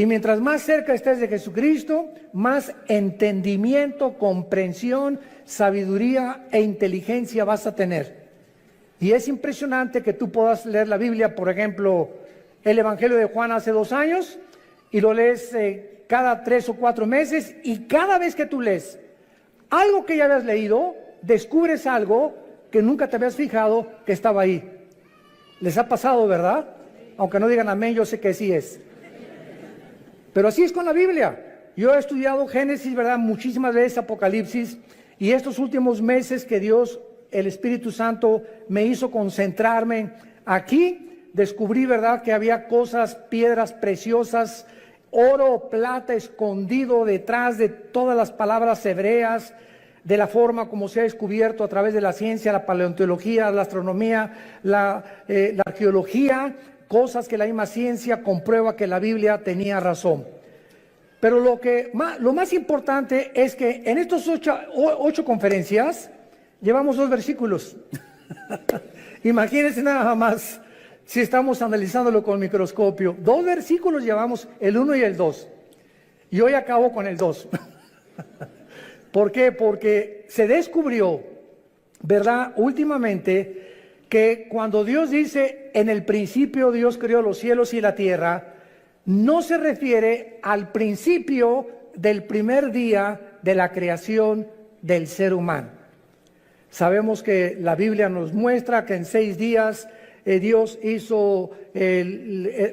Y mientras más cerca estés de Jesucristo, más entendimiento, comprensión, sabiduría e inteligencia vas a tener. Y es impresionante que tú puedas leer la Biblia, por ejemplo, el Evangelio de Juan hace 2 años, y lo lees cada 3 o 4 meses, y cada vez que tú lees algo que ya habías leído, descubres algo que nunca te habías fijado que estaba ahí. ¿Les ha pasado, verdad? Aunque no digan amén, yo sé que sí es. Pero así es con la Biblia. Yo he estudiado Génesis, ¿verdad?, muchísimas veces, Apocalipsis, y estos últimos meses que Dios, el Espíritu Santo, me hizo concentrarme aquí, descubrí, ¿verdad?, que había cosas, piedras preciosas, oro, plata escondido detrás de todas las palabras hebreas, de la forma como se ha descubierto a través de la ciencia, la paleontología, la astronomía, la arqueología, cosas que la misma ciencia comprueba que la Biblia tenía razón. Pero lo más importante es que en estos 8 conferencias llevamos 2 versículos. Imagínense nada más si estamos analizándolo con microscopio. 2 versículos llevamos, el 1 y el 2. Y hoy acabo con el 2. ¿Por qué? Porque se descubrió, ¿verdad?, últimamente, que cuando Dios dice, en el principio Dios creó los cielos y la tierra, no se refiere al principio del primer día de la creación del ser humano. Sabemos que la Biblia nos muestra que en 6 días Dios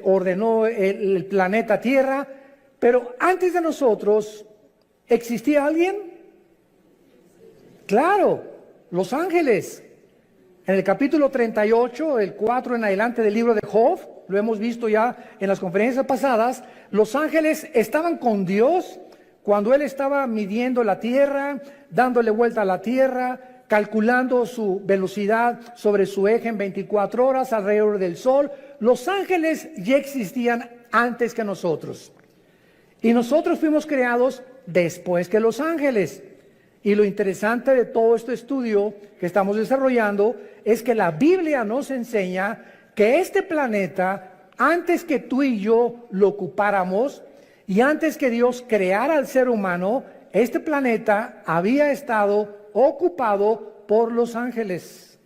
ordenó el planeta Tierra, pero antes de nosotros, ¿existía alguien? Claro, los ángeles. En el capítulo 38, el 4 en adelante del libro de Job, lo hemos visto ya en las conferencias pasadas, los ángeles estaban con Dios cuando Él estaba midiendo la tierra, dándole vuelta a la tierra, calculando su velocidad sobre su eje en 24 horas alrededor del sol. Los ángeles ya existían antes que nosotros. Y nosotros fuimos creados después que los ángeles. Y lo interesante de todo este estudio que estamos desarrollando es que la Biblia nos enseña que este planeta, antes que tú y yo lo ocupáramos y antes que Dios creara al ser humano, este planeta había estado ocupado por los ángeles.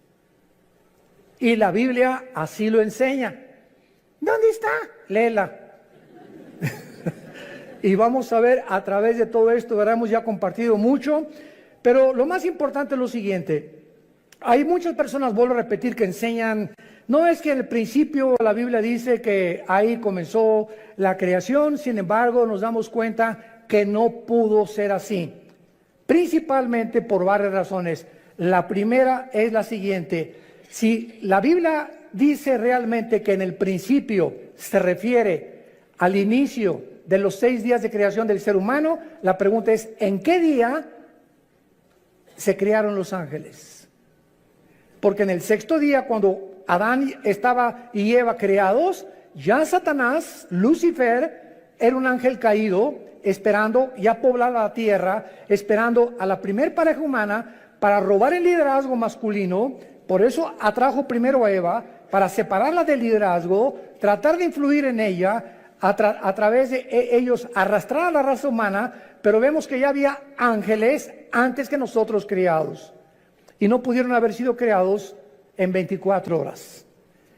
Y la Biblia así lo enseña. ¿Dónde está? Léela. Y vamos a ver a través de todo esto, ¿verdad? Hemos ya compartido mucho, pero lo más importante es lo siguiente. Hay muchas personas, vuelvo a repetir, que enseñan, no es que en el principio la Biblia dice que ahí comenzó la creación, sin embargo nos damos cuenta que no pudo ser así, principalmente por varias razones. La primera es la siguiente: si la Biblia dice realmente que en el principio se refiere al inicio de los 6 días de creación del ser humano, la pregunta es, ¿en qué día se crearon los ángeles? Porque en el 6º día, cuando Adán y Eva creados, ya Satanás, Lucifer, era un ángel caído, esperando ya poblar la tierra, esperando a la primer pareja humana para robar el liderazgo masculino. Por eso atrajo primero a Eva, para separarla del liderazgo, tratar de influir en ella, a través de ellos arrastrar a la raza humana, pero vemos que ya había ángeles antes que nosotros creados. Y no pudieron haber sido creados en 24 horas.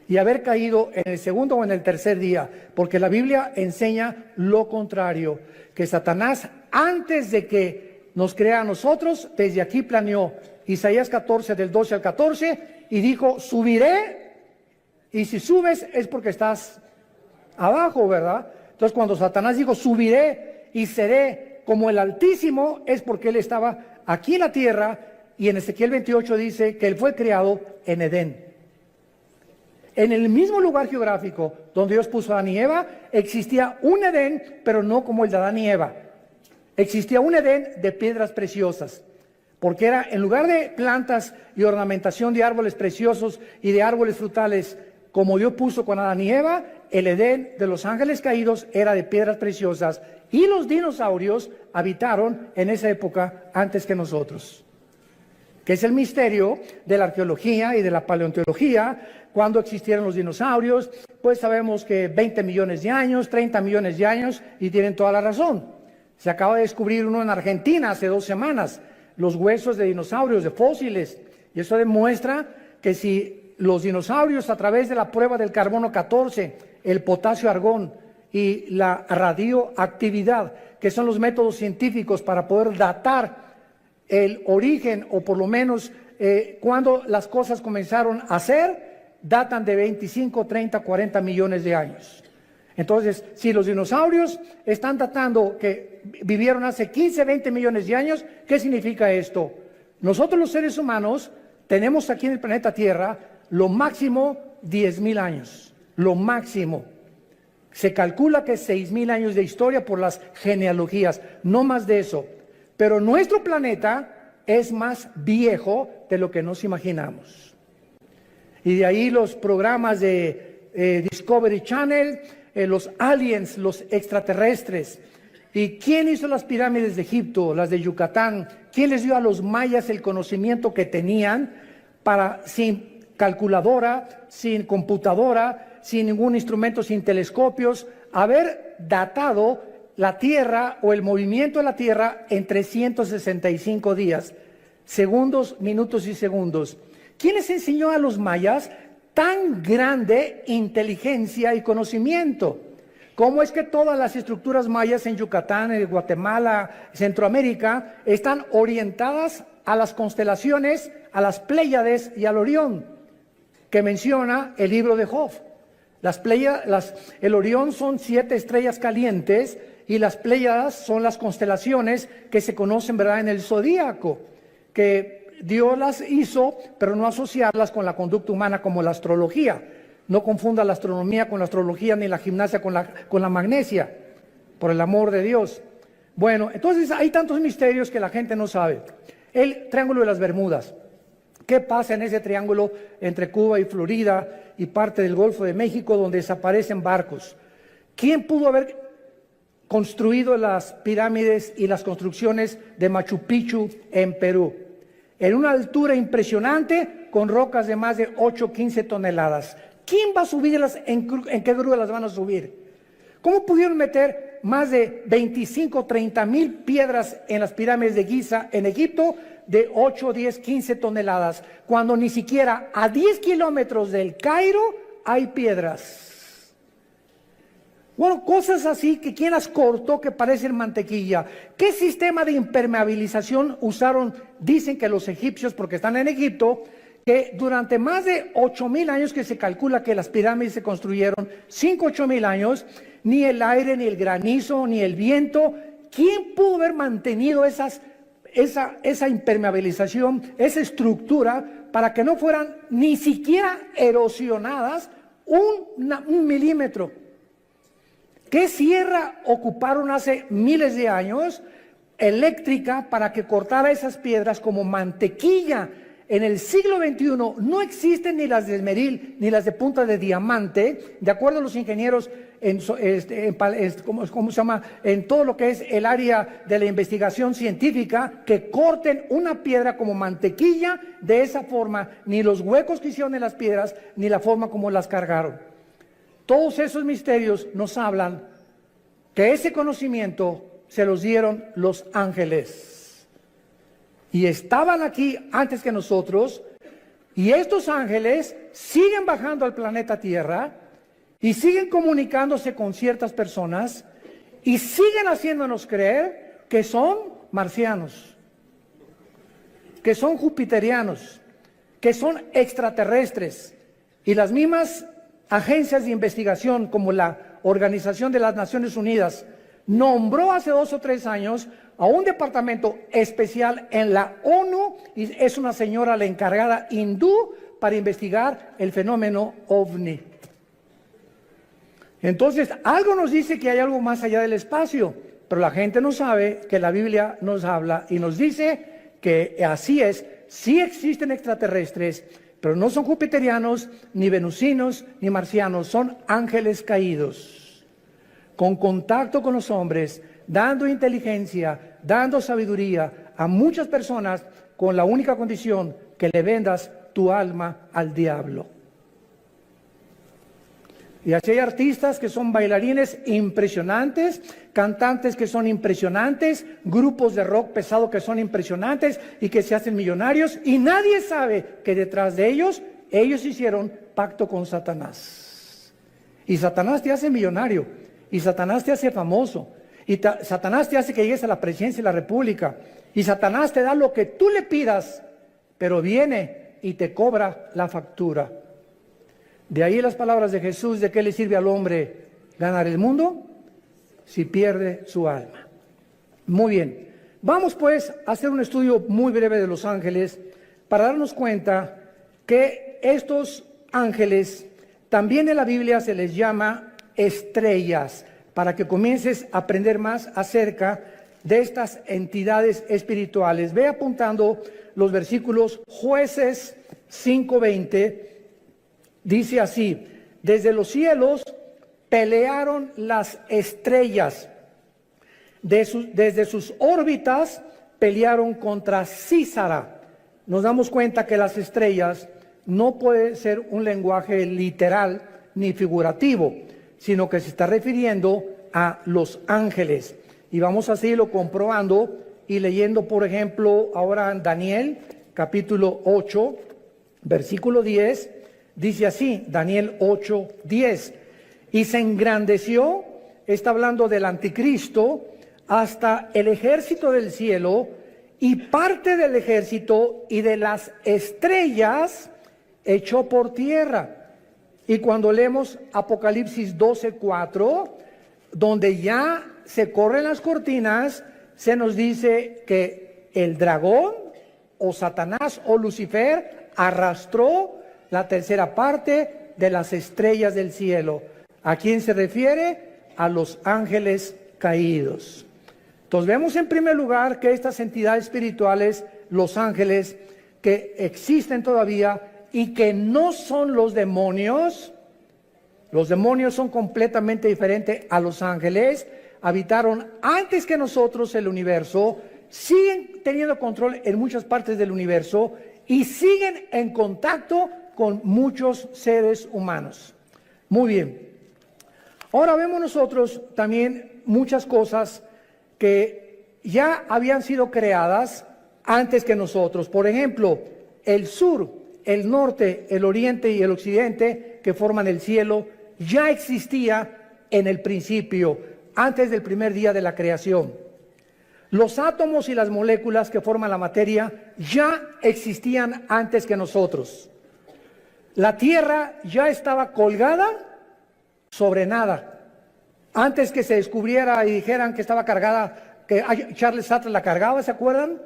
Y haber caído en el 2º o en el 3er día, porque la Biblia enseña lo contrario, que Satanás, antes de que nos crea a nosotros, desde aquí planeó Isaías 14, del 12 al 14, y dijo, subiré, y si subes es porque estás abajo, ¿verdad? Entonces cuando Satanás dijo, subiré y seré como el Altísimo, es porque él estaba aquí en la tierra, y en Ezequiel 28 dice que él fue creado en Edén. En el mismo lugar geográfico donde Dios puso a Adán y Eva, existía un Edén, pero no como el de Adán y Eva. Existía un Edén de piedras preciosas, porque era, en lugar de plantas y ornamentación de árboles preciosos y de árboles frutales, como Dios puso con Adán y Eva, el Edén de los ángeles caídos era de piedras preciosas, y los dinosaurios habitaron en esa época antes que nosotros. que es el misterio de la arqueología y de la paleontología. Cuando existieron los dinosaurios, pues sabemos que 20 millones de años, 30 millones de años, y tienen toda la razón. Se acaba de descubrir uno en Argentina hace 2 semanas, los huesos de dinosaurios, de fósiles, y eso demuestra que si los dinosaurios, a través de la prueba del carbono 14, el potasio argón y la radioactividad, que son los métodos científicos para poder datar el origen, o por lo menos cuando las cosas comenzaron a ser, datan de 25, 30, 40 millones de años. Entonces, si los dinosaurios están datando que vivieron hace 15, 20 millones de años, ¿qué significa esto? Nosotros los seres humanos tenemos aquí en el planeta Tierra lo máximo 10,000 años, lo máximo. Se calcula que 6,000 años de historia por las genealogías, no más de eso. Pero nuestro planeta es más viejo de lo que nos imaginamos. Y de ahí los programas de Discovery Channel, los aliens, los extraterrestres. ¿Y quién hizo las pirámides de Egipto, las de Yucatán? ¿Quién les dio a los mayas el conocimiento que tenían para, sin calculadora, sin computadora, sin ningún instrumento, sin telescopios, haber datado la Tierra o el movimiento de la Tierra en 365 días, segundos, minutos y segundos? ¿Quién les enseñó a los mayas tan grande inteligencia y conocimiento? ¿Cómo es que todas las estructuras mayas en Yucatán, en Guatemala, Centroamérica, están orientadas a las constelaciones, a las Pléyades y al Orión, que menciona el libro de Job? El Orión son 7 estrellas calientes y las Pléyades son las constelaciones que se conocen, ¿verdad?, en el zodíaco, que Dios las hizo, pero no asociarlas con la conducta humana como la astrología. No confunda la astronomía con la astrología, ni la gimnasia con la magnesia, por el amor de Dios. Bueno, entonces hay tantos misterios que la gente no sabe. El Triángulo de las Bermudas. ¿Qué pasa en ese triángulo entre Cuba y Florida y parte del Golfo de México, donde desaparecen barcos? ¿Quién pudo haber construido las pirámides y las construcciones de Machu Picchu en Perú? En una altura impresionante, con rocas de más de 8, 15 toneladas. ¿Quién va a subirlas? ¿En qué grúa las van a subir? ¿Cómo pudieron meter más de 25, 30 mil piedras en las pirámides de Giza en Egipto de 8, 10, 15 toneladas, cuando ni siquiera a 10 kilómetros del Cairo hay piedras? Bueno, cosas así que quién las cortó que parecen mantequilla. ¿Qué sistema de impermeabilización usaron? Dicen que los egipcios, porque están en Egipto, que durante más de 8,000 años que se calcula que las pirámides se construyeron, 5, 8,000 años, ni el aire, ni el granizo, ni el viento, ¿quién pudo haber mantenido esa impermeabilización, esa estructura, para que no fueran ni siquiera erosionadas un milímetro? ¿Qué sierra ocuparon hace miles de años eléctrica para que cortara esas piedras como mantequilla? En el siglo XXI no existen ni las de esmeril ni las de punta de diamante, de acuerdo a los ingenieros ¿cómo se llama?, en todo lo que es el área de la investigación científica, que corten una piedra como mantequilla de esa forma, ni los huecos que hicieron en las piedras, ni la forma como las cargaron. Todos esos misterios nos hablan que ese conocimiento se los dieron los ángeles. Y estaban aquí antes que nosotros, y estos ángeles siguen bajando al planeta Tierra y siguen comunicándose con ciertas personas y siguen haciéndonos creer que son marcianos, que son jupiterianos, que son extraterrestres. Y las mismas agencias de investigación, como la Organización de las Naciones Unidas, nombró hace 2 o 3 años a un departamento especial en la ONU, y es una señora la encargada hindú para investigar el fenómeno OVNI. Entonces, algo nos dice que hay algo más allá del espacio, pero la gente no sabe que la Biblia nos habla y nos dice que así es, sí existen extraterrestres, pero no son jupiterianos, ni venusinos, ni marcianos, son ángeles caídos, con contacto con los hombres, dando inteligencia, dando sabiduría a muchas personas con la única condición que le vendas tu alma al diablo. Y así hay artistas que son bailarines impresionantes, cantantes que son impresionantes, grupos de rock pesado que son impresionantes y que se hacen millonarios, y nadie sabe que detrás de ellos hicieron pacto con Satanás. Y Satanás te hace millonario, y Satanás te hace famoso, y Satanás te hace que llegues a la presidencia de la república, y Satanás te da lo que tú le pidas, pero viene y te cobra la factura. De ahí las palabras de Jesús: ¿de qué le sirve al hombre ganar el mundo si pierde su alma? Muy bien, vamos pues a hacer un estudio muy breve de los ángeles para darnos cuenta que estos ángeles también en la Biblia se les llama estrellas, para que comiences a aprender más acerca de estas entidades espirituales. Ve apuntando los versículos. Jueces 5:20 dice así: desde los cielos pelearon las estrellas, desde sus órbitas pelearon contra Císara. Nos damos cuenta que las estrellas no puede ser un lenguaje literal ni figurativo, sino que se está refiriendo a los ángeles. Y vamos a seguirlo comprobando y leyendo, por ejemplo, ahora en Daniel, capítulo 8, versículo 10, dice así, Daniel 8, 10. Y se engrandeció, está hablando del anticristo, hasta el ejército del cielo, y parte del ejército y de las estrellas echó por tierra. Y cuando leemos Apocalipsis 12:4, donde ya se corren las cortinas, se nos dice que el dragón o Satanás o Lucifer arrastró la tercera parte de las estrellas del cielo. ¿A quién se refiere? A los ángeles caídos. Entonces vemos en primer lugar que estas entidades espirituales, los ángeles, que existen todavía y que no son los demonios son completamente diferentes a los ángeles, habitaron antes que nosotros el universo, siguen teniendo control en muchas partes del universo y siguen en contacto con muchos seres humanos. Muy bien. Ahora vemos nosotros también muchas cosas que ya habían sido creadas antes que nosotros. Por ejemplo, el sur, el norte, el oriente y el occidente, que forman el cielo, ya existía en el principio, antes del primer día de la creación. Los átomos y las moléculas que forman la materia ya existían antes que nosotros. La Tierra ya estaba colgada sobre nada. Antes que se descubriera y dijeran que estaba cargada, que Charles Sattler la cargaba, ¿se acuerdan?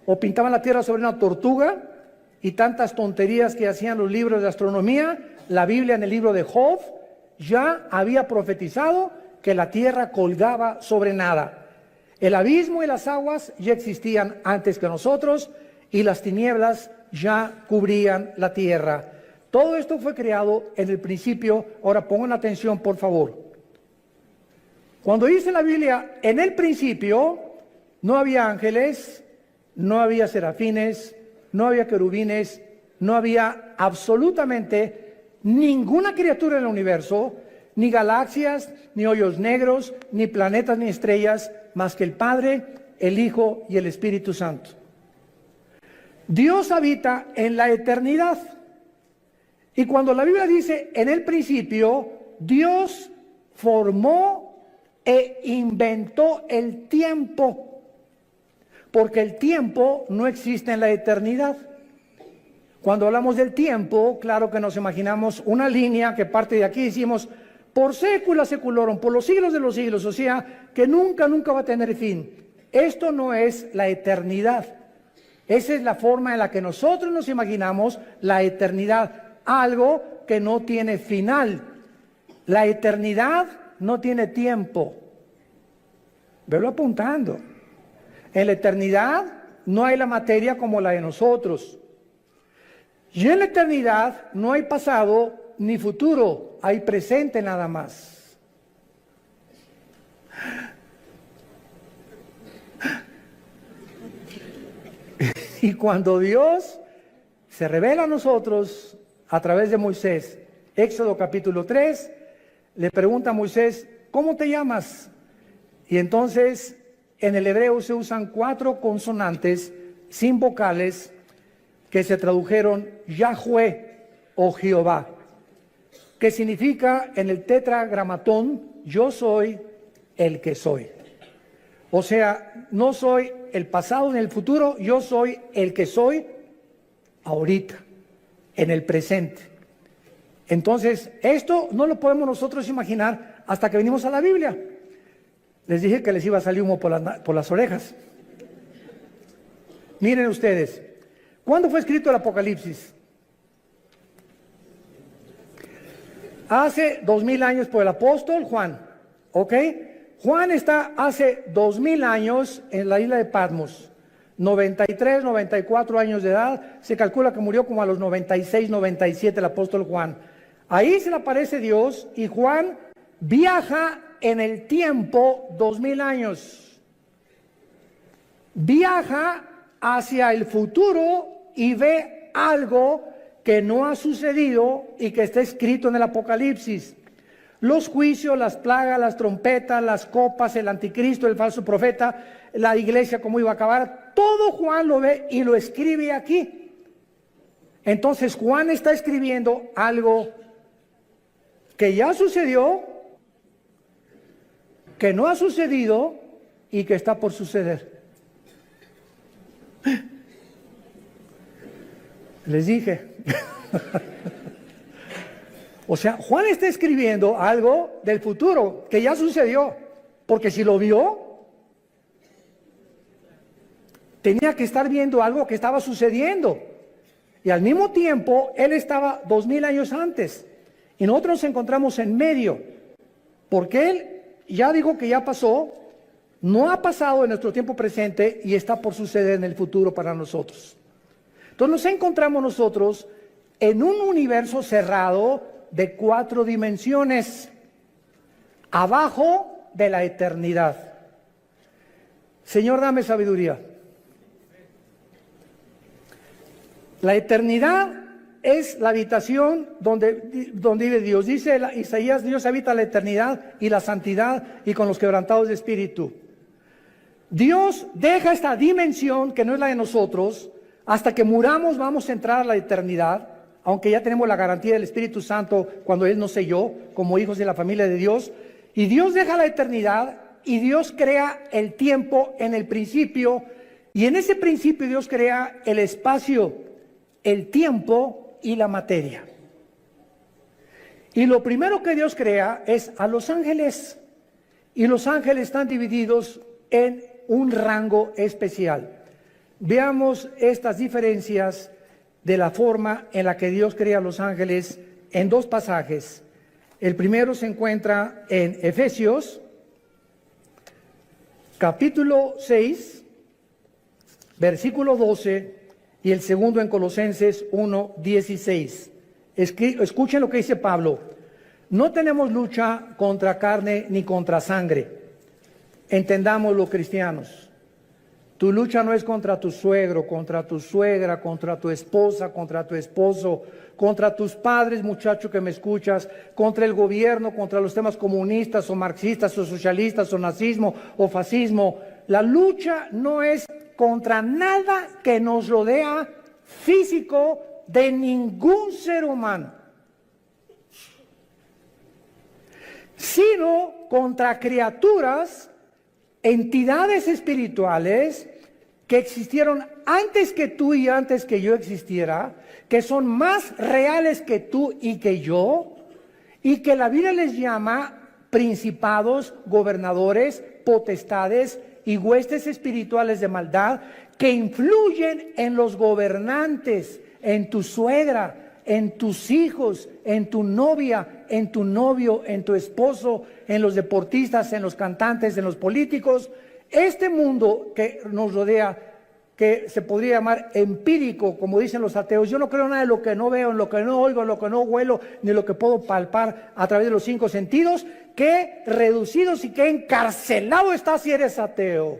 O pintaban la Tierra sobre una tortuga, y tantas tonterías que hacían los libros de astronomía. La Biblia, en el libro de Job, ya había profetizado que la Tierra colgaba sobre nada. El abismo y las aguas ya existían antes que nosotros, y las tinieblas ya cubrían la tierra. Todo esto fue creado en el principio. Ahora pongan atención, por favor. Cuando dice la Biblia, en el principio, no había ángeles, no había serafines, no había querubines, no había absolutamente ninguna criatura en el universo, ni galaxias, ni hoyos negros, ni planetas, ni estrellas, más que el Padre, el Hijo y el Espíritu Santo. Dios habita en la eternidad. Y cuando la Biblia dice en el principio, Dios formó e inventó el tiempo. Porque el tiempo no existe en la eternidad. Cuando hablamos del tiempo, claro que nos imaginamos una línea que parte de aquí, decimos, por sécula seculorum, por los siglos de los siglos, o sea, que nunca va a tener fin. Esto no es la eternidad. Esa es la forma en la que nosotros nos imaginamos la eternidad, algo que no tiene final. La eternidad no tiene tiempo. Velo apuntando. En la eternidad no hay la materia como la de nosotros. Y en la eternidad no hay pasado ni futuro, hay presente nada más. Y cuando Dios se revela a nosotros a través de Moisés, Éxodo capítulo 3, le pregunta a Moisés, ¿cómo te llamas? Y entonces en el hebreo se usan 4 consonantes sin vocales que se tradujeron Yahweh o Jehová, que significa en el tetragramatón, yo soy el que soy. O sea, no soy el pasado ni el futuro, yo soy el que soy ahorita, en el presente. Entonces, esto no lo podemos nosotros imaginar hasta que venimos a la Biblia. Les dije que les iba a salir humo por las orejas. Miren ustedes, ¿cuándo fue escrito el Apocalipsis? Hace 2000 años por el apóstol Juan, ¿ok? Juan está hace 2000 años en la isla de Patmos, 93, 94 años de edad, se calcula que murió como a los 96, 97 el apóstol Juan. Ahí se le aparece Dios y Juan viaja en el tiempo 2000 años. Viaja hacia el futuro y ve algo que no ha sucedido y que está escrito en el Apocalipsis. Los juicios, las plagas, las trompetas, las copas, el anticristo, el falso profeta, la iglesia cómo iba a acabar, todo Juan lo ve y lo escribe aquí. Entonces Juan está escribiendo algo que ya sucedió, que no ha sucedido y que está por suceder. Les dije. O sea, Juan está escribiendo algo del futuro que ya sucedió, porque si lo vio, tenía que estar viendo algo que estaba sucediendo. Y al mismo tiempo, él estaba 2000 años antes. Y nosotros nos encontramos en medio, porque él ya dijo que ya pasó, no ha pasado en nuestro tiempo presente y está por suceder en el futuro para nosotros. Entonces nos encontramos nosotros en un universo cerrado de 4 dimensiones, abajo de la eternidad. Señor, dame sabiduría. La eternidad es la habitación donde vive Dios. Dice Isaías, Dios habita la eternidad y la santidad y con los quebrantados de espíritu. Dios deja esta dimensión que no es la de nosotros. Hasta que muramos vamos a entrar a la eternidad, aunque ya tenemos la garantía del Espíritu Santo cuando Él nos selló como hijos de la familia de Dios. Y Dios deja la eternidad y Dios crea el tiempo en el principio. Y en ese principio Dios crea el espacio, el tiempo y la materia. Y lo primero que Dios crea es a los ángeles. Y los ángeles están divididos en un rango especial. Veamos estas diferencias de la forma en la que Dios crea a los ángeles en 2 pasajes. El primero se encuentra en Efesios, capítulo 6, versículo 12, y el segundo en Colosenses 1, 16. Escuchen lo que dice Pablo. No tenemos lucha contra carne ni contra sangre. Entendámoslo, cristianos. Tu lucha no es contra tu suegro, contra tu suegra, contra tu esposa, contra tu esposo, contra tus padres, muchacho que me escuchas, contra el gobierno, contra los temas comunistas o marxistas o socialistas o nazismo o fascismo. La lucha no es contra nada que nos rodea físico de ningún ser humano, sino contra criaturas, entidades espirituales que existieron antes que tú y antes que yo existiera, que son más reales que tú y que yo, y que la Biblia les llama principados, gobernadores, potestades y huestes espirituales de maldad que influyen en los gobernantes, en tu suegra, en tus hijos, en tu novia, en tu novio, en tu esposo, en los deportistas, en los cantantes, en los políticos. Este mundo que nos rodea, que se podría llamar empírico, como dicen los ateos, yo no creo nada de lo que no veo, en lo que no oigo, en lo que no huelo, ni lo que puedo palpar a través de los 5 sentidos, qué reducidos y qué encarcelado estás si eres ateo.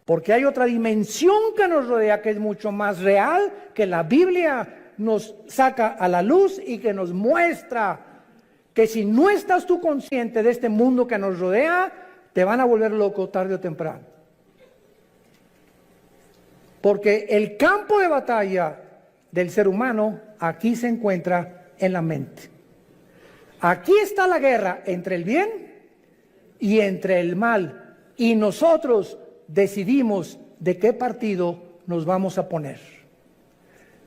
Porque hay otra dimensión que nos rodea que es mucho más real, que la Biblia nos saca a la luz y que nos muestra que si no estás tú consciente de este mundo que nos rodea, te van a volver loco tarde o temprano. Porque el campo de batalla del ser humano aquí se encuentra en la mente. Aquí está la guerra entre el bien y entre el mal. Y nosotros decidimos de qué partido nos vamos a poner.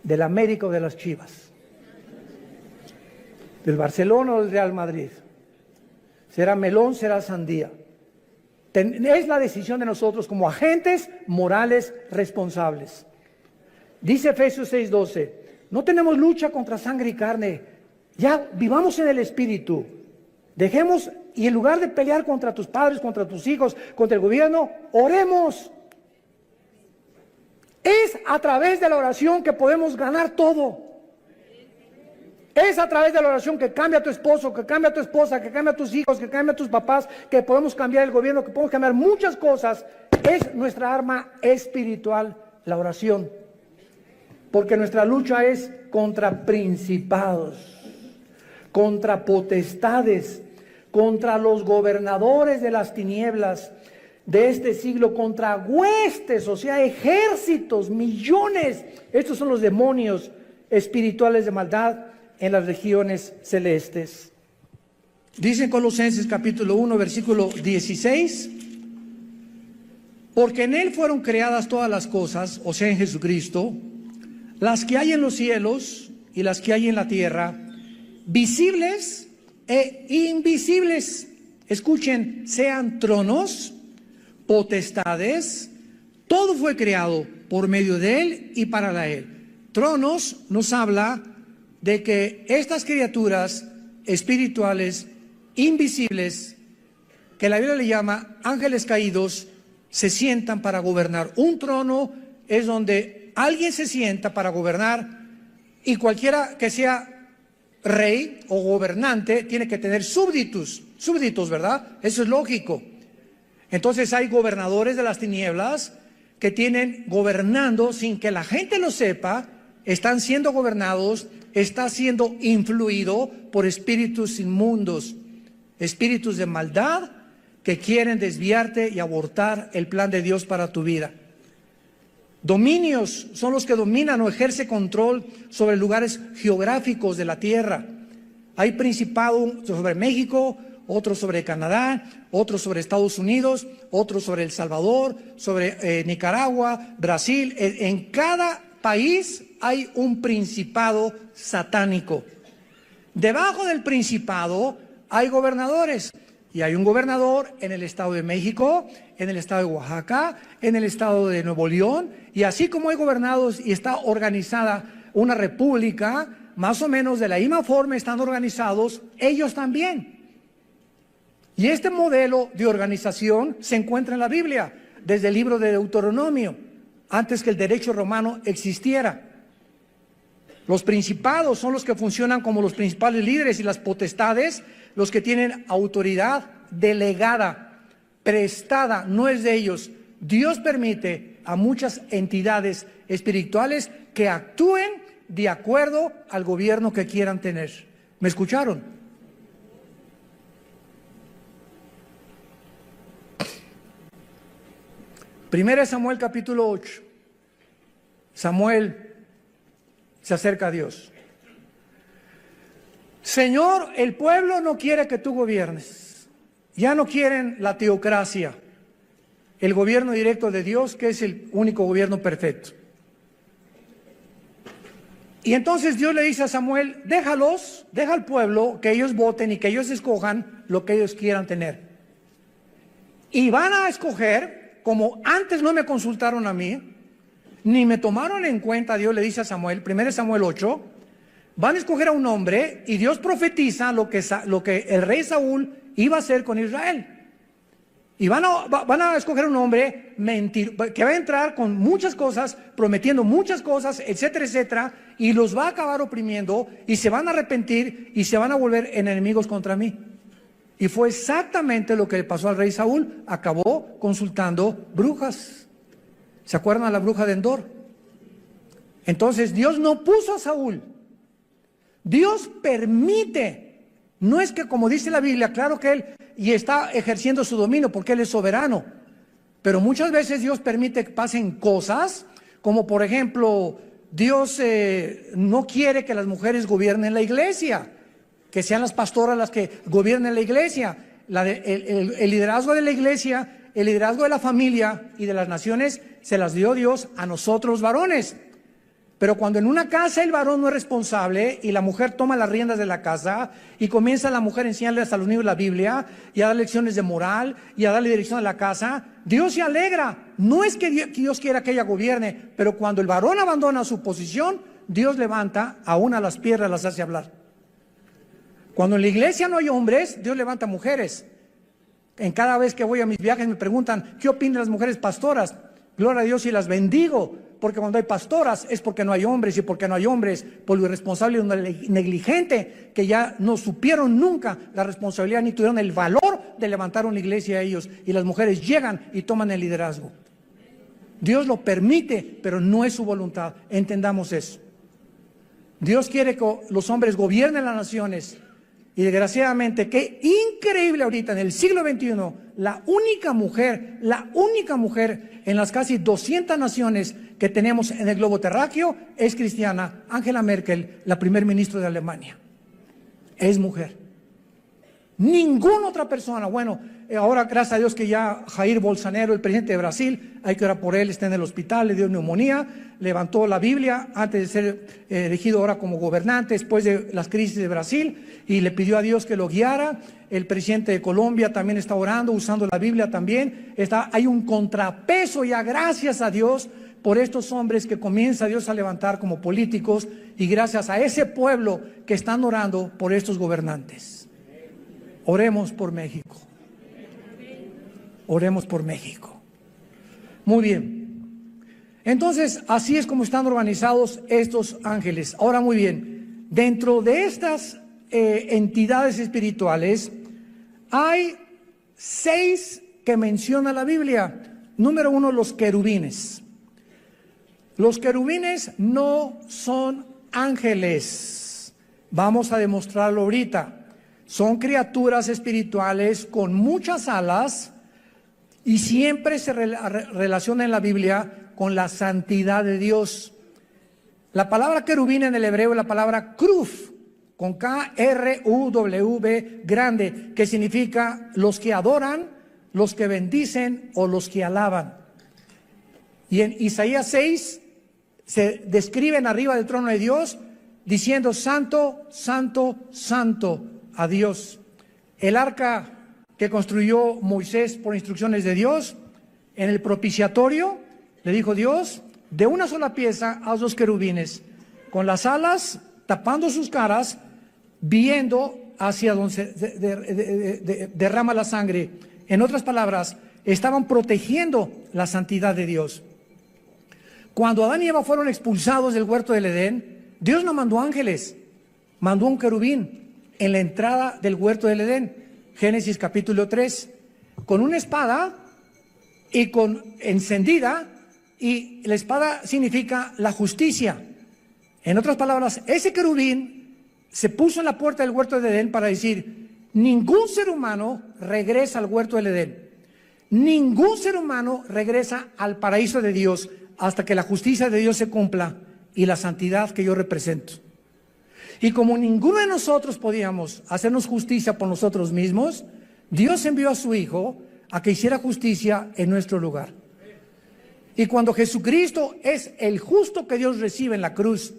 Del América o de las Chivas. Del Barcelona o del Real Madrid. Será melón, será sandía. Es la decisión de nosotros como agentes morales responsables. Dice Efesios 6:12, no tenemos lucha contra sangre y carne, ya vivamos en el Espíritu. Dejemos, y en lugar de pelear contra tus padres, contra tus hijos, contra el gobierno, oremos. Es a través de la oración que podemos ganar todo. Es a través de la oración que cambia a tu esposo, que cambia a tu esposa, que cambia a tus hijos, que cambia a tus papás, que podemos cambiar el gobierno, que podemos cambiar muchas cosas. Es nuestra arma espiritual, la oración. Porque nuestra lucha es contra principados, contra potestades, contra los gobernadores de las tinieblas de este siglo, contra huestes, o sea, ejércitos, millones. Estos son los demonios espirituales de maldad en las regiones celestes. Dice en Colosenses capítulo 1, versículo 16, porque en Él fueron creadas todas las cosas, o sea, en Jesucristo, las que hay en los cielos y las que hay en la tierra, visibles e invisibles. Escuchen, sean tronos, potestades, todo fue creado por medio de Él y para Él. Tronos nos habla de que estas criaturas espirituales, invisibles, que la Biblia le llama ángeles caídos, se sientan para gobernar. Un trono es donde alguien se sienta para gobernar, y cualquiera que sea rey o gobernante tiene que tener súbditos, ¿verdad? Eso es lógico. Entonces hay gobernadores de las tinieblas que tienen gobernando sin que la gente lo sepa, están siendo gobernados, está siendo influido por espíritus inmundos, espíritus de maldad que quieren desviarte y abortar el plan de Dios para tu vida. Dominios son los que dominan o ejercen control sobre lugares geográficos de la tierra. Hay principado sobre México, otro sobre Canadá, otro sobre Estados Unidos, otro sobre El Salvador, sobre Nicaragua, Brasil. En cada país hay un principado satánico. Debajo del principado hay gobernadores. Y hay un gobernador en el estado de México, en el estado de Oaxaca, en el estado de Nuevo León. Y así como hay gobernados y está organizada una república, más o menos de la misma forma están organizados ellos también. Y este modelo de organización se encuentra en la Biblia, desde el libro de Deuteronomio, antes que el derecho romano existiera. Los principados son los que funcionan como los principales líderes, y las potestades, los que tienen autoridad delegada, prestada, no es de ellos. Dios permite a muchas entidades espirituales que actúen de acuerdo al gobierno que quieran tener. ¿Me escucharon? Primera Samuel capítulo 8. Samuel se acerca a Dios. Señor, el pueblo no quiere que tú gobiernes. Ya no quieren la teocracia, el gobierno directo de Dios, que es el único gobierno perfecto. Y entonces Dios le dice a Samuel, deja al pueblo que ellos voten y que ellos escojan lo que ellos quieran tener. Y van a escoger, como antes no me consultaron a mí, ni me tomaron en cuenta, Dios le dice a Samuel, 1 Samuel 8, van a escoger a un hombre, y Dios profetiza lo que el rey Saúl iba a hacer con Israel. Y van a escoger a un hombre que va a entrar con muchas cosas, prometiendo muchas cosas, etcétera, etcétera, y los va a acabar oprimiendo, y se van a arrepentir, y se van a volver en enemigos contra mí. Y fue exactamente lo que le pasó al rey Saúl. Acabó consultando brujas. ¿Se acuerdan a la bruja de Endor? Entonces Dios no puso a Saúl. Dios permite. No es que, como dice la Biblia, claro que Él y está ejerciendo su dominio porque Él es soberano. Pero muchas veces Dios permite que pasen cosas, como por ejemplo, Dios no quiere que las mujeres gobiernen la iglesia, que sean las pastoras las que gobiernen la iglesia. El liderazgo de la iglesia, el liderazgo de la familia y de las naciones se las dio Dios a nosotros varones. Pero cuando en una casa el varón no es responsable y la mujer toma las riendas de la casa y comienza la mujer a enseñarles a los niños la Biblia y a dar lecciones de moral y a darle dirección a la casa, Dios se alegra. No es que Dios quiera que ella gobierne, pero cuando el varón abandona su posición, Dios levanta aún a las piedras, las hace hablar. Cuando en la iglesia no hay hombres, Dios levanta mujeres. En cada vez que voy a mis viajes me preguntan, ¿qué opinan las mujeres pastoras? Gloria a Dios y las bendigo, porque cuando hay pastoras es porque no hay hombres, y porque no hay hombres por lo irresponsable y negligente, que ya no supieron nunca la responsabilidad ni tuvieron el valor de levantar una iglesia a ellos, y las mujeres llegan y toman el liderazgo. Dios lo permite, pero no es su voluntad. Entendamos eso. Dios quiere que los hombres gobiernen las naciones. Y desgraciadamente, qué increíble ahorita en el siglo XXI, la única mujer en las casi 200 naciones que tenemos en el globo terráqueo es cristiana. Angela Merkel, la primer ministra de Alemania, es mujer. Ninguna otra persona. Bueno, ahora gracias a Dios que ya Jair Bolsonaro, el presidente de Brasil, hay que orar por él, está en el hospital, le dio neumonía, levantó la Biblia antes de ser elegido ahora como gobernante después de las crisis de Brasil y le pidió a Dios que lo guiara. El presidente de Colombia también está orando, usando la Biblia también. Hay un contrapeso ya, gracias a Dios, por estos hombres que comienza Dios a levantar como políticos y gracias a ese pueblo que están orando por estos gobernantes. Oremos por México. Oremos por México. Muy bien. Entonces, así es como están organizados estos ángeles. Ahora, muy bien. Dentro de estas entidades espirituales, hay 6 que menciona la Biblia. Número 1, los querubines. Los querubines no son ángeles. Vamos a demostrarlo ahorita. Son criaturas espirituales con muchas alas y siempre se relaciona en la Biblia con la santidad de Dios. La palabra querubín en el hebreo es la palabra kruf, con K-R-U-W grande, que significa los que adoran, los que bendicen o los que alaban. Y en Isaías 6 se describen arriba del trono de Dios diciendo santo, santo, santo a Dios. El arca que construyó Moisés por instrucciones de Dios, en el propiciatorio, le dijo Dios, de una sola pieza haz 2 querubines, con las alas tapando sus caras, viendo hacia donde se derrama la sangre. En otras palabras, estaban protegiendo la santidad de Dios. Cuando Adán y Eva fueron expulsados del huerto del Edén, Dios no mandó ángeles, mandó un querubín en la entrada del huerto del Edén, Génesis capítulo 3, con una espada y con encendida, y la espada significa la justicia. En otras palabras, ese querubín se puso en la puerta del huerto del Edén para decir, ningún ser humano regresa al huerto del Edén, ningún ser humano regresa al paraíso de Dios hasta que la justicia de Dios se cumpla y la santidad que yo represento. Y como ninguno de nosotros podíamos hacernos justicia por nosotros mismos, Dios envió a su Hijo a que hiciera justicia en nuestro lugar. Y cuando Jesucristo es el justo que Dios recibe en la cruz,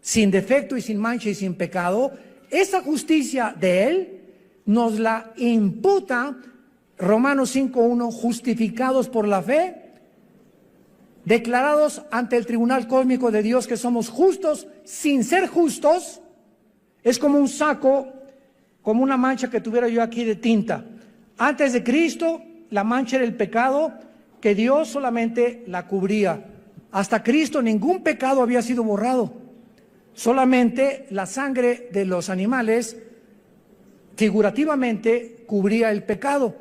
sin defecto y sin mancha y sin pecado, esa justicia de Él nos la imputa Romanos 5:1, justificados por la fe, declarados ante el tribunal cósmico de Dios que somos justos sin ser justos. Es como un saco, como una mancha que tuviera yo aquí de tinta. Antes de Cristo, la mancha era el pecado, que Dios solamente la cubría. Hasta Cristo ningún pecado había sido borrado. Solamente la sangre de los animales, figurativamente, cubría el pecado.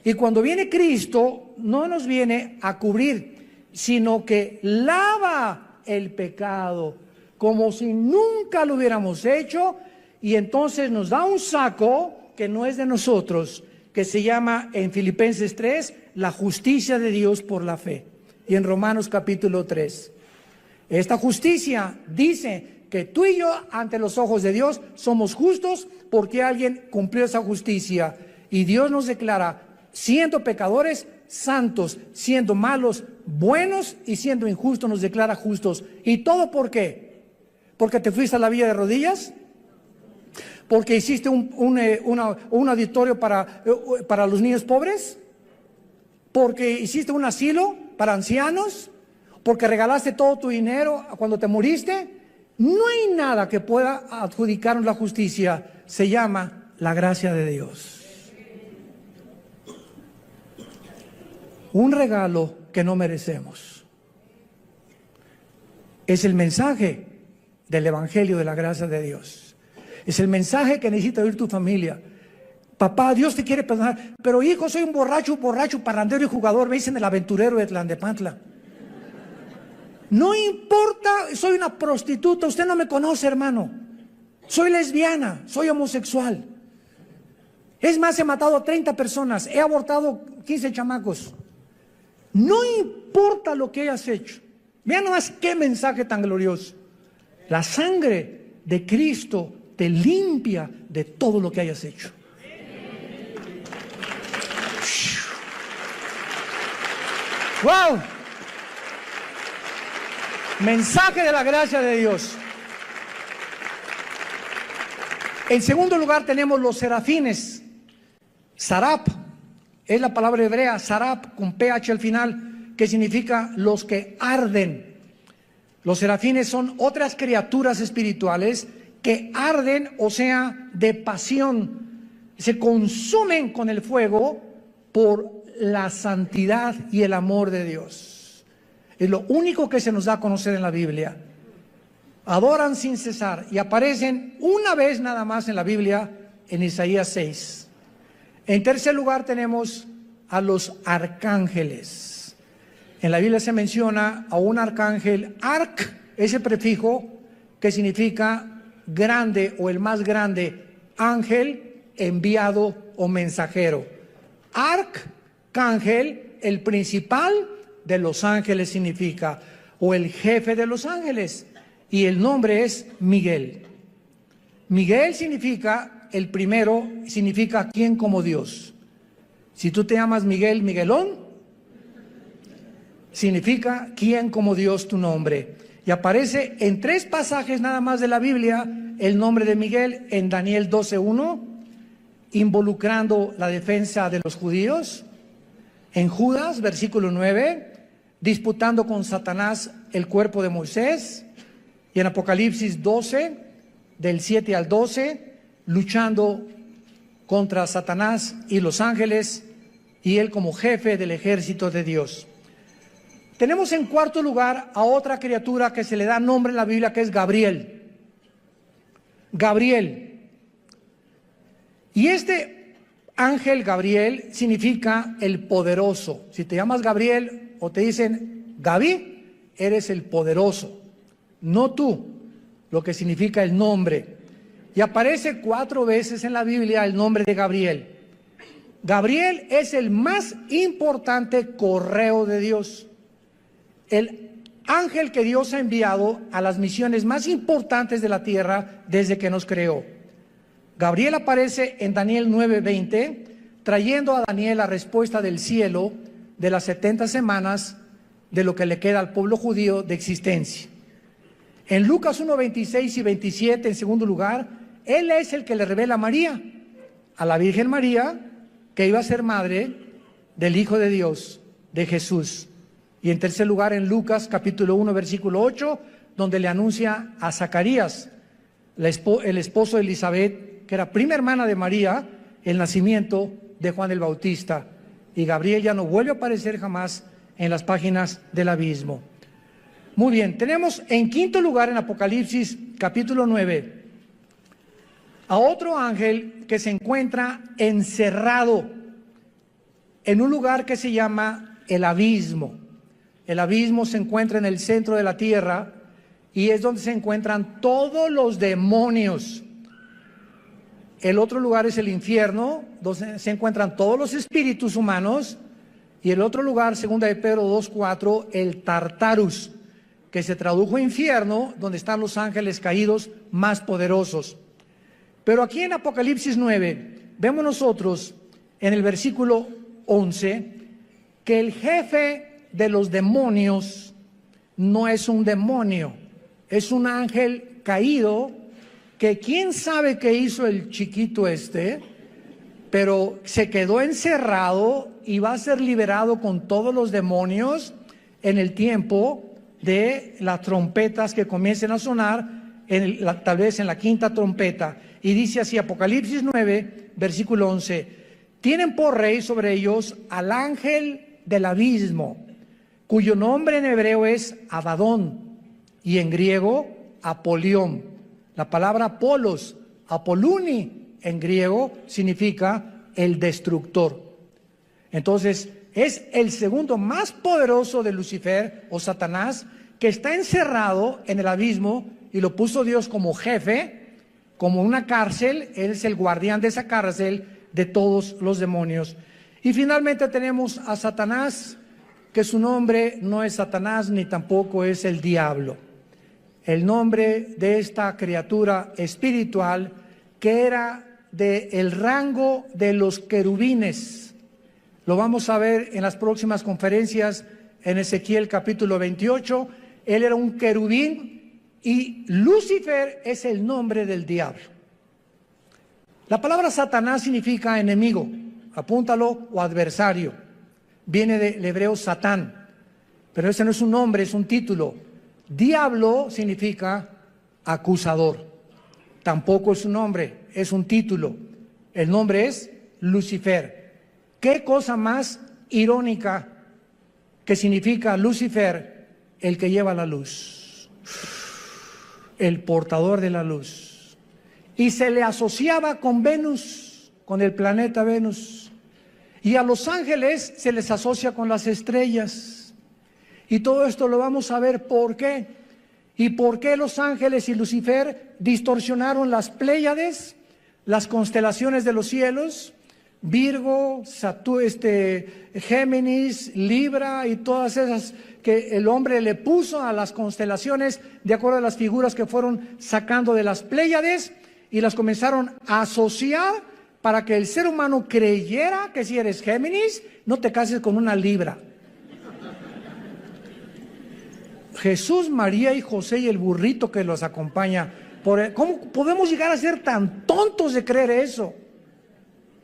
Y cuando viene Cristo, no nos viene a cubrir, sino que lava el pecado como si nunca lo hubiéramos hecho, y entonces nos da un saco que no es de nosotros, que se llama en Filipenses 3, la justicia de Dios por la fe, y en Romanos capítulo 3. Esta justicia dice que tú y yo ante los ojos de Dios somos justos porque alguien cumplió esa justicia, y Dios nos declara, siendo pecadores, santos, siendo malos, buenos, y siendo injustos nos declara justos. ¿Y todo por qué? ¿Porque te fuiste a la villa de rodillas? ¿Porque hiciste un auditorio para los niños pobres? ¿Porque hiciste un asilo para ancianos? ¿Porque regalaste todo tu dinero cuando te moriste? No hay nada que pueda adjudicarnos la justicia. Se llama la gracia de Dios. Un regalo que no merecemos. Es el mensaje del Evangelio de la gracia de Dios. Es el mensaje que necesita oír tu familia. Papá, Dios te quiere perdonar, pero hijo, soy un borracho, parrandero y jugador, me dicen el aventurero de Tlalnepantla. No importa, soy una prostituta, usted no me conoce, hermano. Soy lesbiana, soy homosexual. Es más, he matado a 30 personas, he abortado 15 chamacos. No importa lo que hayas hecho. Vean nomás qué mensaje tan glorioso. La sangre de Cristo te limpia de todo lo que hayas hecho. ¡Wow! Mensaje de la gracia de Dios. En segundo lugar tenemos los serafines. Sarap es la palabra hebrea, sarap con ph al final, que significa los que arden. Los serafines son otras criaturas espirituales que arden, o sea, de pasión. Se consumen con el fuego por la santidad y el amor de Dios. Es lo único que se nos da a conocer en la Biblia. Adoran sin cesar y aparecen una vez nada más en la Biblia, en Isaías 6. En tercer lugar tenemos a los arcángeles. En la Biblia se menciona a un arcángel, arc, ese prefijo que significa grande o el más grande, ángel, enviado o mensajero. Arcángel, el principal de los ángeles significa, o el jefe de los ángeles, y el nombre es Miguel. Miguel significa, el primero significa quién como Dios. Si tú te llamas Miguel, Miguelón, significa quién como Dios tu nombre. Y aparece en 3 pasajes nada más de la Biblia el nombre de Miguel, en Daniel 12:1, involucrando la defensa de los judíos. En Judas, versículo 9, disputando con Satanás el cuerpo de Moisés. Y en Apocalipsis 12, del 7 al 12, luchando contra Satanás y los ángeles, y él como jefe del ejército de Dios. Tenemos en cuarto lugar a otra criatura que se le da nombre en la Biblia, que es Gabriel. Gabriel. Y este ángel Gabriel significa el poderoso. Si te llamas Gabriel o te dicen Gaby, eres el poderoso, no tú, lo que significa el nombre. Y aparece 4 veces en la Biblia el nombre de Gabriel. Gabriel es el más importante correo de Dios. El ángel que Dios ha enviado a las misiones más importantes de la tierra desde que nos creó. Gabriel aparece en Daniel 9:20, trayendo a Daniel la respuesta del cielo de las 70 semanas de lo que le queda al pueblo judío de existencia. En Lucas 1:26 y 27, en segundo lugar, él es el que le revela a María, a la Virgen María, que iba a ser madre del Hijo de Dios, de Jesús. Y en tercer lugar, en Lucas capítulo 1, versículo 8, donde le anuncia a Zacarías, el esposo de Elizabeth, que era prima hermana de María, el nacimiento de Juan el Bautista. Y Gabriel ya no vuelve a aparecer jamás en las páginas del abismo. Muy bien, tenemos en quinto lugar en Apocalipsis capítulo 9 a otro ángel que se encuentra encerrado en un lugar que se llama el abismo. El abismo se encuentra en el centro de la tierra y es donde se encuentran todos los demonios. El otro lugar es el infierno, donde se encuentran todos los espíritus humanos. Y el otro lugar, 2 de Pedro 2:4, el Tartarus, que se tradujo infierno, donde están los ángeles caídos más poderosos. Pero aquí en Apocalipsis 9, vemos nosotros en el versículo 11, que el jefe de los demonios no es un demonio, es un ángel caído, que quién sabe qué hizo el chiquito pero se quedó encerrado y va a ser liberado con todos los demonios en el tiempo de las trompetas que comiencen a sonar, tal vez en la quinta trompeta. Y dice así, Apocalipsis 9, versículo 11, tienen por rey sobre ellos al ángel del abismo, cuyo nombre en hebreo es Abadón y en griego Apolión. La palabra Apolos, Apoluni, en griego significa el destructor. Entonces, es el segundo más poderoso de Lucifer o Satanás, que está encerrado en el abismo y lo puso Dios como jefe, como una cárcel. Él es el guardián de esa cárcel de todos los demonios. Y finalmente tenemos a Satanás, que su nombre no es Satanás ni tampoco es el diablo. El nombre de esta criatura espiritual que era del rango de los querubines. Lo vamos a ver en las próximas conferencias en Ezequiel capítulo 28. Él era un querubín y Lucifer es el nombre del diablo. La palabra Satanás significa enemigo, apúntalo, o adversario. Viene del hebreo Satán, pero ese no es un nombre, es un título. Diablo significa acusador. Tampoco es un nombre, es un título. El nombre es Lucifer. ¿Qué cosa más irónica que significa Lucifer? El que lleva la luz, el portador de la luz. Y se le asociaba con Venus, con el planeta Venus. Y a los ángeles se les asocia con las estrellas. Y todo esto lo vamos a ver por qué. ¿Y por qué los ángeles y Lucifer distorsionaron las Pléyades, las constelaciones de los cielos? Virgo, Géminis, Libra y todas esas que el hombre le puso a las constelaciones de acuerdo a las figuras que fueron sacando de las Pléyades, y las comenzaron a asociar para que el ser humano creyera que si eres Géminis, no te cases con una Libra. Jesús, María y José y el burrito que los acompaña. ¿Cómo podemos llegar a ser tan tontos de creer eso?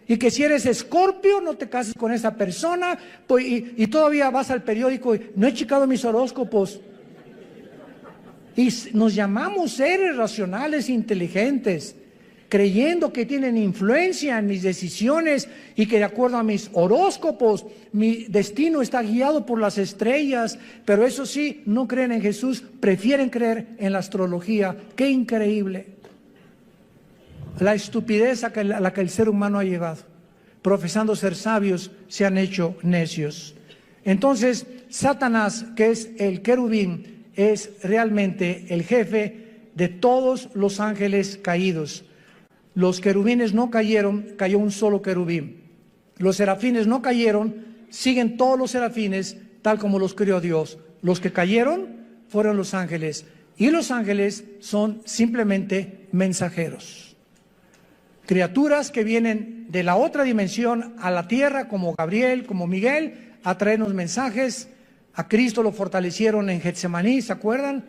Y que si eres Escorpio, no te cases con esa persona, pues, y todavía vas al periódico y no he checado mis horóscopos. Y nos llamamos seres racionales, inteligentes, creyendo que tienen influencia en mis decisiones y que de acuerdo a mis horóscopos, mi destino está guiado por las estrellas, pero eso sí, no creen en Jesús, prefieren creer en la astrología. ¡Qué increíble! La estupidez a la que el ser humano ha llegado. Profesando ser sabios, se han hecho necios. Entonces, Satanás, que es el querubín, es realmente el jefe de todos los ángeles caídos. Los querubines no cayeron, cayó un solo querubín. Los serafines no cayeron, siguen todos los serafines tal como los creó Dios. Los que cayeron fueron los ángeles, y los ángeles son simplemente mensajeros. Criaturas que vienen de la otra dimensión a la tierra, como Gabriel, como Miguel, a traernos mensajes. A Cristo lo fortalecieron en Getsemaní, ¿se acuerdan?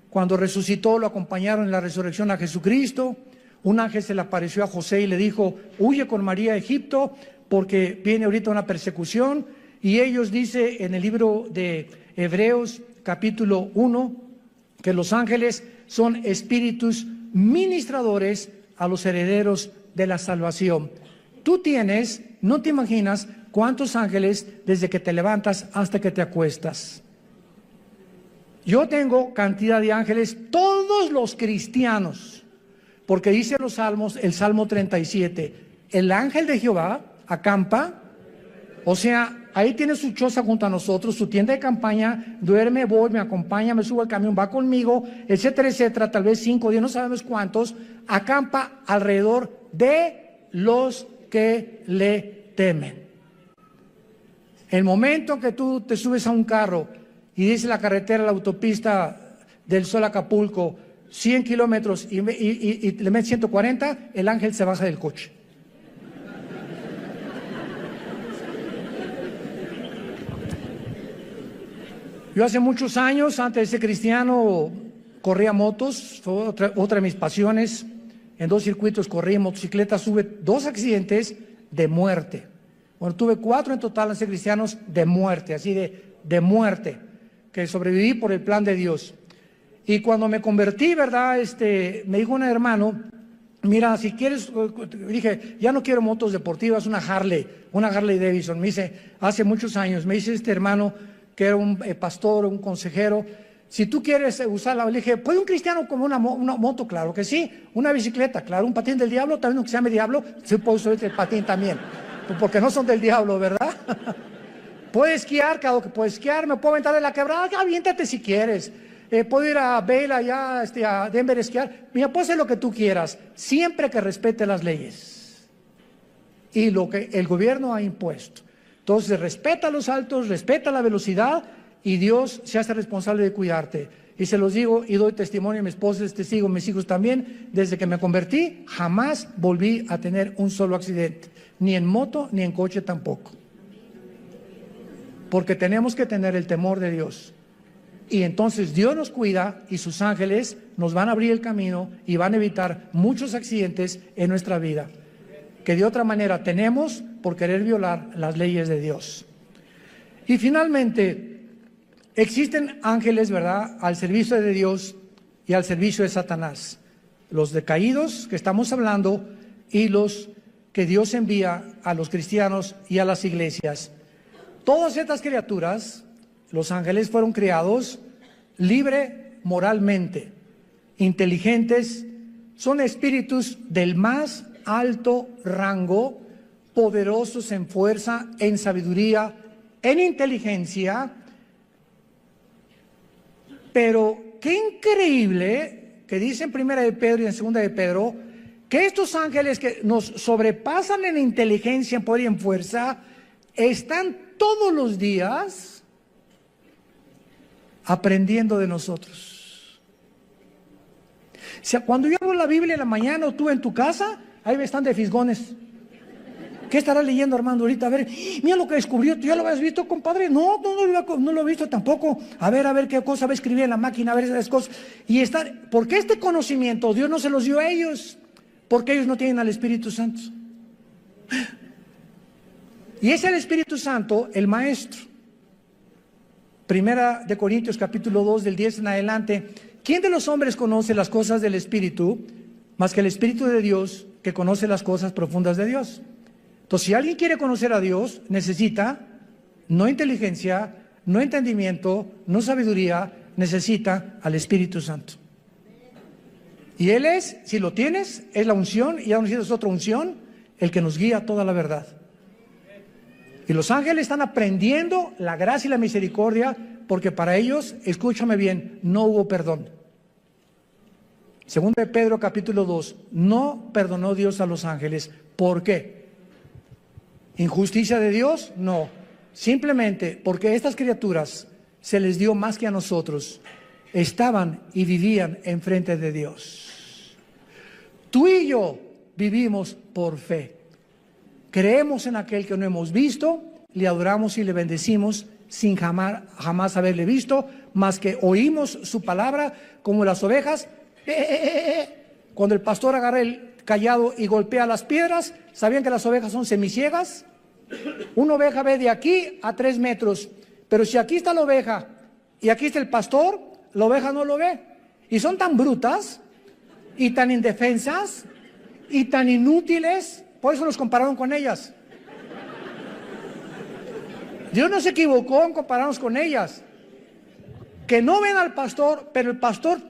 Cuando resucitó, lo acompañaron en la resurrección a Jesucristo. Un ángel se le apareció a José y le dijo: huye con María a Egipto porque viene ahorita una persecución. Y ellos, dice en el libro de Hebreos capítulo 1, que los ángeles son espíritus ministradores a los herederos de la salvación. Tú tienes, no te imaginas cuántos ángeles desde que te levantas hasta que te acuestas. Yo tengo cantidad de ángeles, todos los cristianos. Porque dice los salmos, el Salmo 37, el ángel de Jehová acampa, o sea, ahí tiene su choza junto a nosotros, su tienda de campaña, duerme, voy, me acompaña, me subo al camión, va conmigo, etcétera, etcétera, tal vez 5 días, no sabemos cuántos, acampa alrededor de los que le temen. El momento que tú te subes a un carro y dice la carretera, la autopista del Sol a Acapulco, 100 kilómetros y le metes 140, el ángel se baja del coche. Yo hace muchos años, antes de ser cristiano, corría motos, fue otra de mis pasiones. En 2 circuitos corrí motocicleta, tuve 2 accidentes de muerte. Bueno, tuve 4 en total, ser cristianos, de muerte, así de muerte, que sobreviví por el plan de Dios. Y cuando me convertí, ¿verdad? Me dijo un hermano, mira, si quieres, dije, ya no quiero motos deportivas, una Harley Davidson. Me dice, hace muchos años, me dice este hermano, que era un pastor, un consejero, si tú quieres usarla, le dije, ¿puede un cristiano como una moto? Claro que sí. Una bicicleta, claro. Un patín del diablo, también aunque se llame diablo, sí puedo subir el patín también, porque no son del diablo, ¿verdad? Puedo esquiar, claro que puedo esquiar, me puedo aventar de la quebrada, aviéntate si quieres. Puedo ir a Vail allá, a Denver a esquiar. Mira, puedes hacer lo que tú quieras, siempre que respete las leyes y lo que el gobierno ha impuesto. Entonces, respeta los altos, respeta la velocidad y Dios se hace responsable de cuidarte. Y se los digo y doy testimonio, mi esposa es testigo, mis hijos también, desde que me convertí, jamás volví a tener un solo accidente, ni en moto, ni en coche tampoco. Porque tenemos que tener el temor de Dios. Y entonces Dios nos cuida y sus ángeles nos van a abrir el camino y van a evitar muchos accidentes en nuestra vida, que de otra manera tenemos por querer violar las leyes de Dios. Y finalmente, existen ángeles, ¿verdad?, al servicio de Dios y al servicio de Satanás. Los decaídos que estamos hablando y los que Dios envía a los cristianos y a las iglesias. Todas estas criaturas, los ángeles, fueron creados libre moralmente, inteligentes, son espíritus del más alto rango, poderosos en fuerza, en sabiduría, en inteligencia. Pero qué increíble que dice en 1 de Pedro y en 2 de Pedro que estos ángeles que nos sobrepasan en inteligencia, en poder y en fuerza, están todos los días aprendiendo de nosotros. O sea, cuando yo abro la Biblia en la mañana o tú en tu casa, ahí están de fisgones. ¿Qué estará leyendo Armando ahorita? A ver, mira lo que descubrió. ¿Tú ya lo habías visto, compadre? No lo he visto tampoco. A ver qué cosa va a escribir en la máquina, a ver esas cosas. Porque este conocimiento Dios no se los dio a ellos, porque ellos no tienen al Espíritu Santo. Y es el Espíritu Santo el maestro. 1 de Corintios capítulo 2 del 10 en adelante. ¿Quién de los hombres conoce las cosas del Espíritu más que el Espíritu de Dios, que conoce las cosas profundas de Dios? Entonces, si alguien quiere conocer a Dios, necesita no inteligencia, no entendimiento, no sabiduría, necesita al Espíritu Santo. Y Él es, si lo tienes, es la unción, y ya no necesitas otra unción, el que nos guía a toda la verdad. Y los ángeles están aprendiendo la gracia y la misericordia, porque para ellos, escúchame bien, no hubo perdón. 2 de Pedro capítulo 2, no perdonó Dios a los ángeles. ¿Por qué? ¿Injusticia de Dios? No. Simplemente porque estas criaturas se les dio más que a nosotros. Estaban y vivían enfrente de Dios. Tú y yo vivimos por fe. Creemos en aquel que no hemos visto, le adoramos y le bendecimos sin jamás haberle visto, más que oímos su palabra como las ovejas. Cuando el pastor agarra el cayado y golpea las piedras, ¿sabían que las ovejas son semiciegas? Una oveja ve de aquí a 3 metros, pero si aquí está la oveja y aquí está el pastor, la oveja no lo ve. Y son tan brutas y tan indefensas y tan inútiles, por eso nos compararon con ellas. Dios no se equivocó en compararnos con ellas. Que no ven al pastor, pero el pastor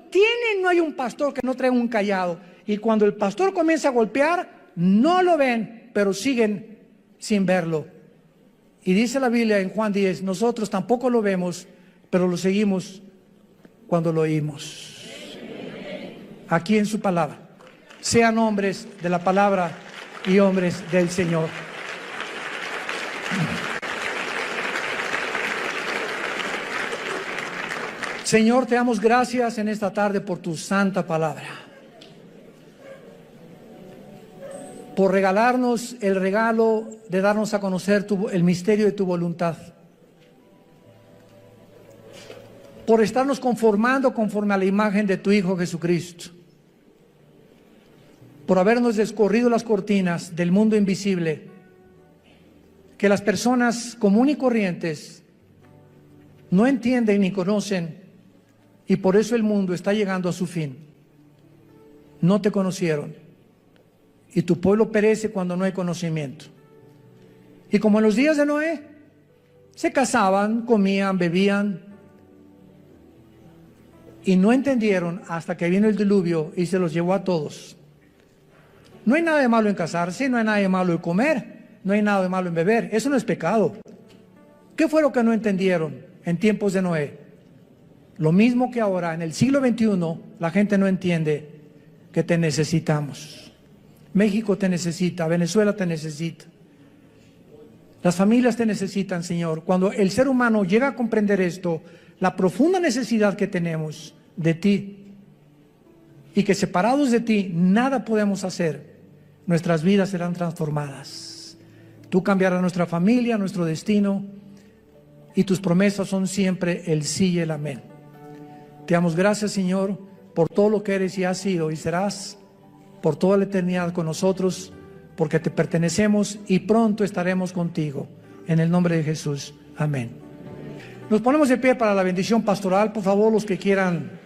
no hay un pastor que no traiga un cayado. Y cuando el pastor comienza a golpear, no lo ven, pero siguen sin verlo. Y dice la Biblia en Juan 10, nosotros tampoco lo vemos, pero lo seguimos cuando lo oímos. Aquí en su palabra. Sean hombres de la palabra y hombres del Señor. Señor, te damos gracias en esta tarde por tu santa palabra. Por regalarnos el regalo de darnos a conocer el misterio de tu voluntad. Por estarnos conformando conforme a la imagen de tu Hijo Jesucristo. Por habernos descorrido las cortinas del mundo invisible, que las personas comunes y corrientes no entienden ni conocen, y por eso el mundo está llegando a su fin. No te conocieron, y tu pueblo perece cuando no hay conocimiento. Y como en los días de Noé, se casaban, comían, bebían, y no entendieron hasta que vino el diluvio y se los llevó a todos. No hay nada de malo en casarse, no hay nada de malo en comer, no hay nada de malo en beber, eso no es pecado. ¿Qué fue lo que no entendieron en tiempos de Noé? Lo mismo que ahora, en el siglo XXI, la gente no entiende que te necesitamos. México te necesita, Venezuela te necesita. Las familias te necesitan, Señor. Cuando el ser humano llega a comprender esto, la profunda necesidad que tenemos de ti, y que separados de ti nada podemos hacer, nuestras vidas serán transformadas. Tú cambiarás nuestra familia, nuestro destino, y tus promesas son siempre el sí y el amén. Te damos gracias, Señor, por todo lo que eres y has sido y serás por toda la eternidad con nosotros, porque te pertenecemos y pronto estaremos contigo. En el nombre de Jesús. Amén. Nos ponemos de pie para la bendición pastoral. Por favor, los que quieran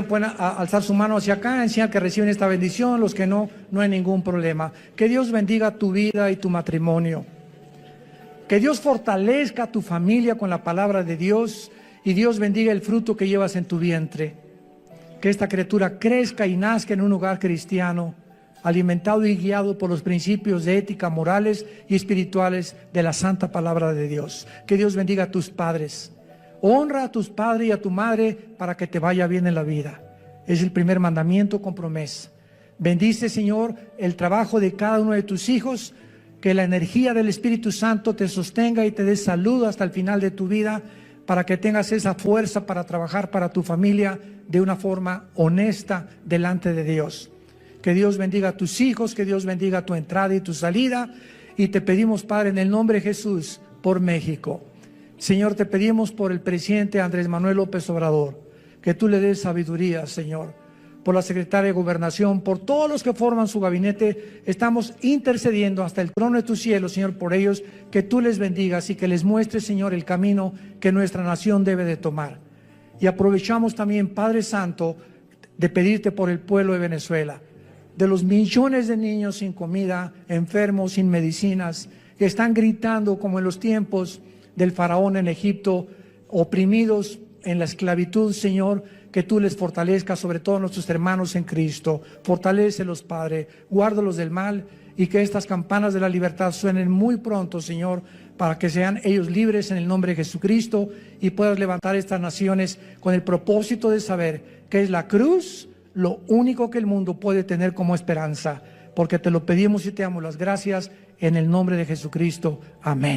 pueden alzar su mano hacia acá, en señal que reciben esta bendición. Los que no, no hay ningún problema. Que Dios bendiga tu vida y tu matrimonio. Que Dios fortalezca tu familia con la palabra de Dios, y Dios bendiga el fruto que llevas en tu vientre. Que esta criatura crezca y nazca en un hogar cristiano, alimentado y guiado por los principios de ética, morales y espirituales de la santa palabra de Dios. Que Dios bendiga a tus padres. Honra a tus padres y a tu madre para que te vaya bien en la vida. Es el primer mandamiento con promesa. Bendice, Señor, el trabajo de cada uno de tus hijos. Que la energía del Espíritu Santo te sostenga y te dé salud hasta el final de tu vida, para que tengas esa fuerza para trabajar para tu familia de una forma honesta delante de Dios. Que Dios bendiga a tus hijos, que Dios bendiga tu entrada y tu salida, y te pedimos, Padre, en el nombre de Jesús, por México. Señor, te pedimos por el presidente Andrés Manuel López Obrador, que tú le des sabiduría, Señor. Por la secretaria de Gobernación, por todos los que forman su gabinete, estamos intercediendo hasta el trono de tu cielo, Señor, por ellos, que tú les bendigas y que les muestres, Señor, el camino que nuestra nación debe de tomar. Y aprovechamos también, Padre Santo, de pedirte por el pueblo de Venezuela, de los millones de niños sin comida, enfermos, sin medicinas, que están gritando como en los tiempos del faraón en Egipto, oprimidos en la esclavitud, Señor. Que tú les fortalezcas, sobre todo a nuestros hermanos en Cristo. Fortalécelos, Padre, guárdalos del mal, y que estas campanas de la libertad suenen muy pronto, Señor, para que sean ellos libres en el nombre de Jesucristo, y puedas levantar estas naciones con el propósito de saber que es la cruz lo único que el mundo puede tener como esperanza, porque te lo pedimos y te damos las gracias en el nombre de Jesucristo. Amén.